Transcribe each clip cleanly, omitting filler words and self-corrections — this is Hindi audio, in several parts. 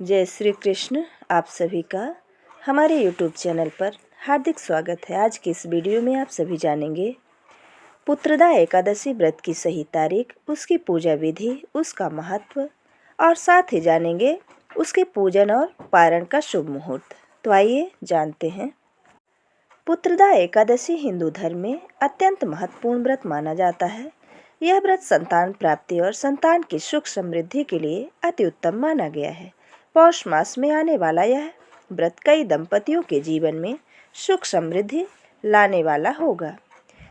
जय श्री कृष्ण। आप सभी का हमारे YouTube चैनल पर हार्दिक स्वागत है। आज की इस वीडियो में आप सभी जानेंगे पुत्रदा एकादशी व्रत की सही तारीख, उसकी पूजा विधि, उसका महत्व और साथ ही जानेंगे उसके पूजन और पारण का शुभ मुहूर्त। तो आइए जानते हैं। पुत्रदा एकादशी हिंदू धर्म में अत्यंत महत्वपूर्ण व्रत माना जाता है। यह व्रत संतान प्राप्ति और संतान की सुख समृद्धि के लिए अति उत्तम माना गया है। पौष मास में आने वाला यह व्रत कई दंपतियों के जीवन में सुख समृद्धि लाने वाला होगा।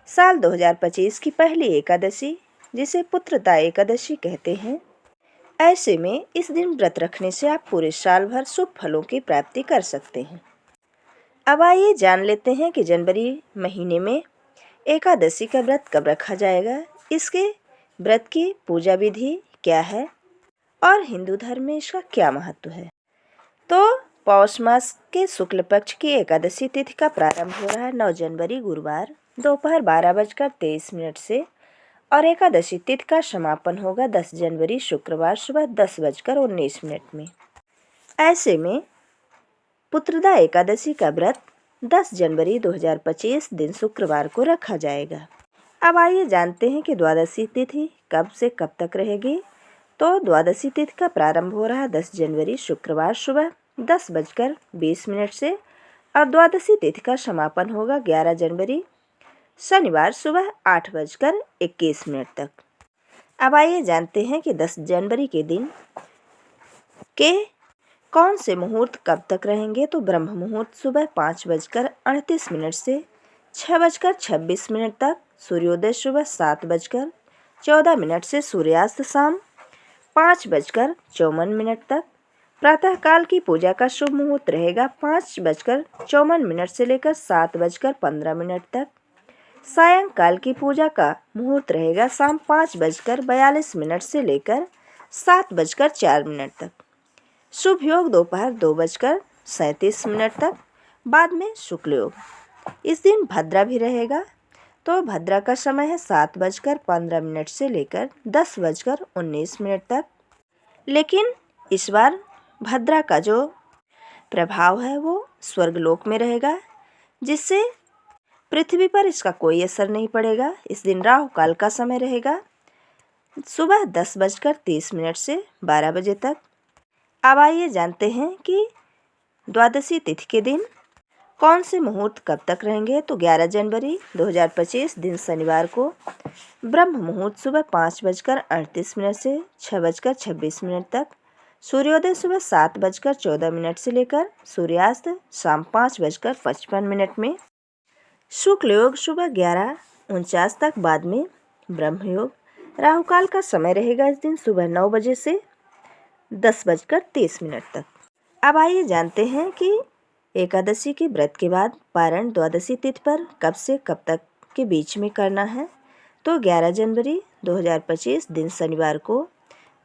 साल 2025 की पहली एकादशी, जिसे पुत्रदा एकादशी कहते हैं, ऐसे में इस दिन व्रत रखने से आप पूरे साल भर शुभ फलों की प्राप्ति कर सकते हैं। अब आइए जान लेते हैं कि जनवरी महीने में एकादशी का व्रत कब रखा जाएगा, इसके व्रत की पूजा विधि क्या है और हिंदू धर्म में इसका क्या महत्व है। तो पौष मास के शुक्ल पक्ष की एकादशी तिथि का प्रारंभ हो रहा है 9 जनवरी गुरुवार दोपहर 12:23 से और एकादशी तिथि का समापन होगा 10 जनवरी शुक्रवार सुबह 10:19 में। ऐसे में पुत्रदा एकादशी का व्रत 10 जनवरी 2025 दिन शुक्रवार को रखा जाएगा। अब आइए जानते हैं कि द्वादशी तिथि कब से कब तक रहेगी। तो द्वादशी तिथि का प्रारंभ हो रहा है 10 जनवरी शुक्रवार सुबह 10:20 से और द्वादशी तिथि का समापन होगा 11 जनवरी शनिवार सुबह 8:21 तक। अब आइए जानते हैं कि 10 जनवरी के दिन के कौन से मुहूर्त कब तक रहेंगे। तो ब्रह्म मुहूर्त सुबह 5:38 से 6:26 तक, सूर्योदय सुबह 7:14 से सूर्यास्त शाम 5:54 तक। प्रातःकाल की पूजा का शुभ मुहूर्त रहेगा 5:54 से लेकर 7:15 तक। सायंकाल की पूजा का मुहूर्त रहेगा शाम 5:42 से लेकर 7:04 तक। शुभ योग दोपहर 2:37 तक, बाद में शुक्ल योग। इस दिन भद्रा भी रहेगा। तो भद्रा का समय है 7:15 से लेकर 10:19 तक। लेकिन इस बार भद्रा का जो प्रभाव है वो स्वर्गलोक में रहेगा, जिससे पृथ्वी पर इसका कोई असर नहीं पड़ेगा। इस दिन राहु काल का समय रहेगा सुबह 10:30 से 12 बजे तक। अब आइए जानते हैं कि द्वादशी तिथि के दिन कौन से मुहूर्त कब तक रहेंगे। तो 11 जनवरी 2025 दिन शनिवार को ब्रह्म मुहूर्त सुबह 5:38 से 6:26 तक, सूर्योदय सुबह 7:14 से लेकर सूर्यास्त शाम 5:55 में, शुक्ल योग सुबह 11:49 तक, बाद में ब्रह्म योग। राहु काल का समय रहेगा इस दिन सुबह 9 बजे से 10:30 तक। अब आइए जानते हैं कि एकादशी के व्रत के बाद पारण द्वादशी तिथि पर कब से कब तक के बीच में करना है। तो 11 जनवरी 2025 दिन शनिवार को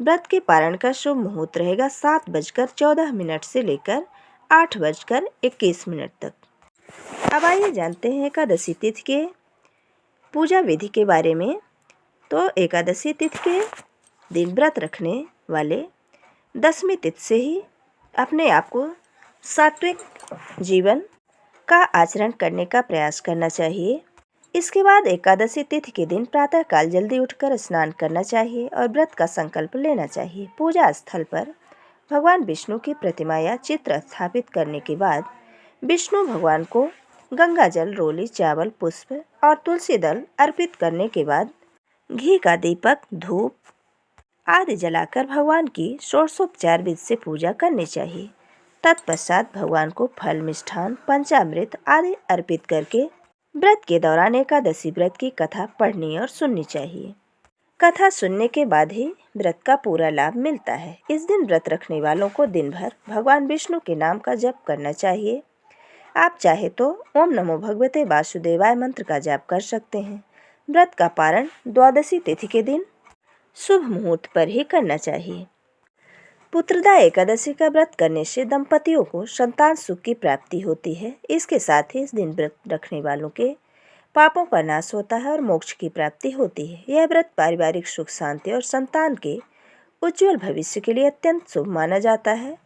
व्रत के पारण का शुभ मुहूर्त रहेगा 7:14 से लेकर 8:21 तक। अब आइए जानते हैं एकादशी तिथि के पूजा विधि के बारे में। तो एकादशी तिथि के दिन व्रत रखने वाले दसवीं तिथि से ही अपने आप को सात्विक जीवन का आचरण करने का प्रयास करना चाहिए। इसके बाद एकादशी तिथि के दिन प्रातःकाल जल्दी उठकर स्नान करना चाहिए और व्रत का संकल्प लेना चाहिए। पूजा स्थल पर भगवान विष्णु की प्रतिमा या चित्र स्थापित करने के बाद विष्णु भगवान को गंगा जल, रोली, चावल, पुष्प और तुलसी दल अर्पित करने के बाद घी का दीपक, धूप आदि जलाकर भगवान की षोडशोपचार विधि से पूजा करनी चाहिए। तत्पश्चात भगवान को फल, मिष्ठान, पंचामृत आदि अर्पित करके व्रत के दौरान एकादशी व्रत की कथा पढ़नी और सुननी चाहिए। कथा सुनने के बाद ही व्रत का पूरा लाभ मिलता है। इस दिन व्रत रखने वालों को दिन भर भगवान विष्णु के नाम का जप करना चाहिए। आप चाहे तो ओम नमो भगवते वासुदेवाय मंत्र का जाप कर सकते हैं। व्रत का पारण द्वादशी तिथि के दिन शुभ मुहूर्त पर ही करना चाहिए। पुत्रदा एकादशी का व्रत करने से दंपतियों को संतान सुख की प्राप्ति होती है। इसके साथ ही इस दिन व्रत रखने वालों के पापों का नाश होता है और मोक्ष की प्राप्ति होती है। यह व्रत पारिवारिक सुख शांति और संतान के उज्जवल भविष्य के लिए अत्यंत शुभ माना जाता है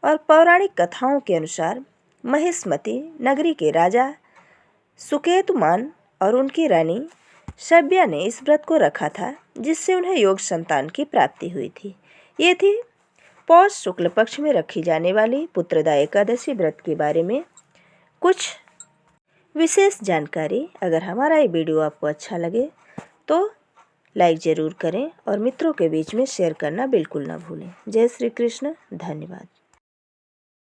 और पौराणिक कथाओं के अनुसार महिष्मति नगरी के राजा सुकेतुमान और उनकी रानी शब्या ने इस व्रत को रखा था, जिससे उन्हें योग संतान की प्राप्ति हुई थी। ये थी पौष शुक्ल पक्ष में रखी जाने वाली पुत्रदा एकादशी व्रत के बारे में कुछ विशेष जानकारी। अगर हमारा ये वीडियो आपको अच्छा लगे तो लाइक ज़रूर करें और मित्रों के बीच में शेयर करना बिल्कुल ना भूलें। जय श्री कृष्ण। धन्यवाद।